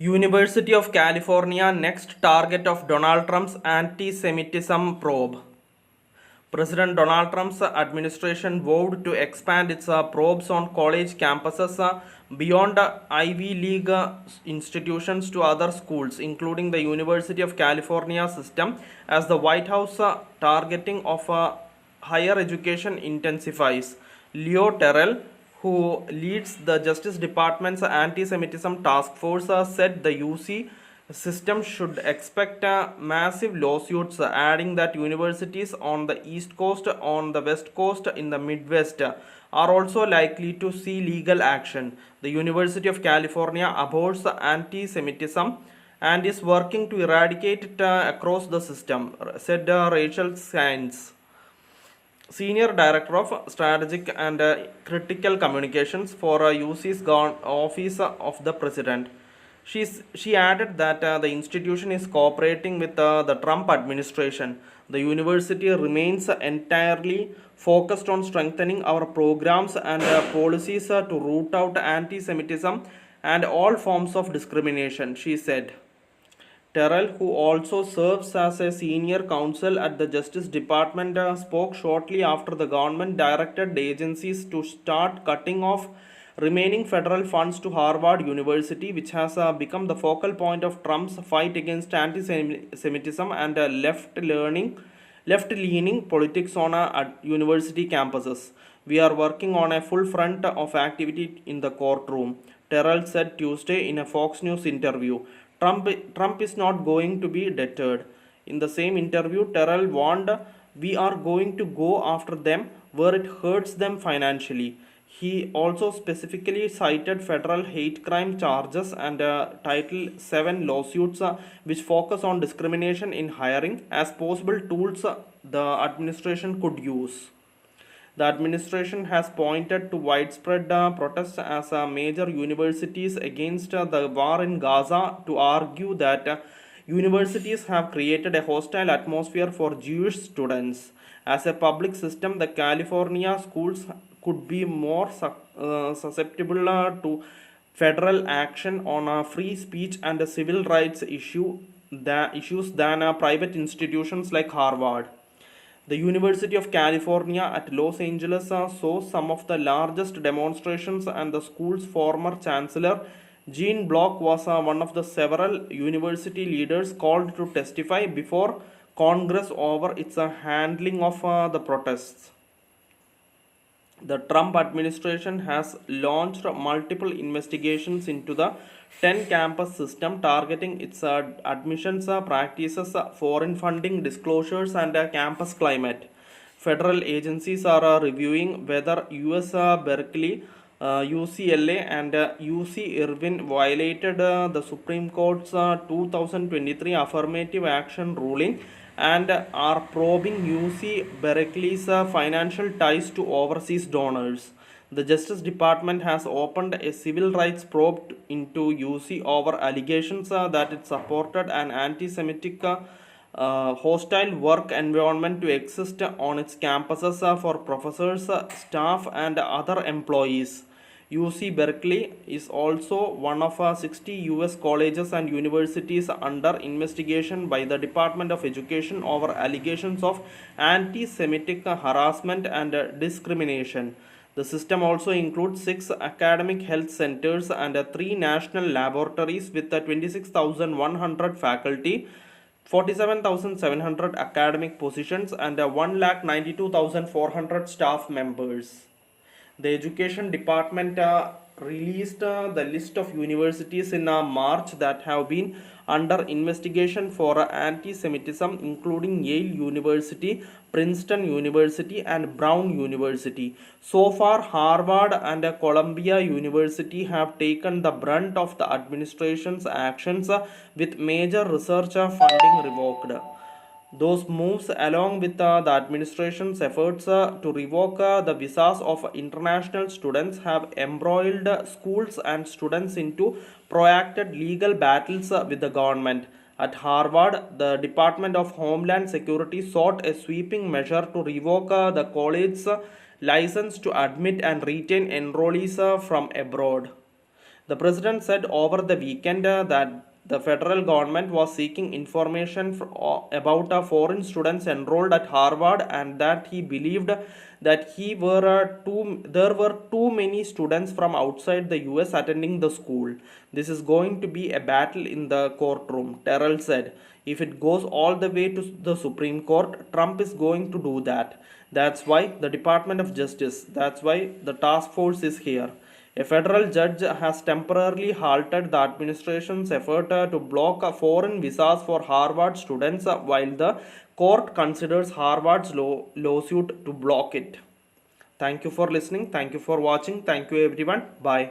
University of California next target of Donald Trump's anti-Semitism probe. President Donald Trump's administration vowed to expand its probes on college campuses beyond Ivy League institutions to other schools, including the University of California system, as the White House targeting of higher education intensifies. Leo Terrell, who leads the Justice Department's anti-Semitism task force, said the UC system should expect massive lawsuits, adding that universities on the East Coast, on the West Coast, in the Midwest are also likely to see legal action. The University of California abhors anti-Semitism and is working to eradicate it across the system, said Rachel Sainz, Senior Director of Strategic and Critical Communications for UC's Office of the President. She added that the institution is cooperating with the Trump administration. The university remains entirely focused on strengthening our programs and policies to root out anti Semitism and all forms of discrimination, she said. Terrell, who also serves as a senior counsel at the Justice Department, spoke shortly after the government directed agencies to start cutting off remaining federal funds to Harvard University, which has become the focal point of Trump's fight against anti-Semitism and left-leaning politics on university campuses. We are working on a full front of activity in the courtroom, Terrell said Tuesday in a Fox News interview. Trump is not going to be deterred. In the same interview, Terrell warned, "We are going to go after them where it hurts them financially." He also specifically cited federal hate crime charges and Title VII lawsuits, which focus on discrimination in hiring, as possible tools the administration could use. The administration has pointed to widespread protests as major universities against the war in Gaza to argue that universities have created a hostile atmosphere for Jewish students. As a public system, the California schools could be more susceptible to federal action on free speech and civil rights issues than private institutions like Harvard. The University of California at Los Angeles saw some of the largest demonstrations, and the school's former chancellor, Gene Block, was one of the several university leaders called to testify before Congress over its handling of the protests. The Trump administration has launched multiple investigations into the 10 campus system targeting its admissions practices, foreign funding disclosures, and campus climate. Federal agencies are reviewing whether US Berkeley, UCLA, and UC Irvine violated the Supreme Court's 2023 affirmative action ruling and are probing UC Berkeley's financial ties to overseas donors. The Justice Department has opened a civil rights probe into UC over allegations that it supported an anti Semitic hostile work environment to exist on its campuses for professors, staff, and other employees. UC Berkeley is also one of 60 US colleges and universities under investigation by the Department of Education over allegations of anti Semitic harassment and discrimination. The system also includes 6 academic health centers and 3 national laboratories with 26,100 faculty, 47,700 academic positions, and 192,400 staff members. The Education Department released the list of universities in March that have been under investigation for anti-Semitism, including Yale University, Princeton University, and Brown University. So far, Harvard and Columbia University have taken the brunt of the administration's actions, with major research funding revoked. Those moves, along with the administration's efforts to revoke the visas of international students, have embroiled schools and students into protracted legal battles with the government. At Harvard, the Department of Homeland Security sought a sweeping measure to revoke the college's license to admit and retain enrollees from abroad. The president said over the weekend that the federal government was seeking information about foreign students enrolled at Harvard, and that he believed that there were too many students from outside the US attending the school. This is going to be a battle in the courtroom, Terrell said. If it goes all the way to the Supreme Court, Trump is going to do that. That's why the Department of Justice, that's why the task force is here. A federal judge has temporarily halted the administration's effort to block foreign visas for Harvard students while the court considers Harvard's lawsuit to block it. Thank you for listening. Thank you for watching. Thank you, everyone. Bye.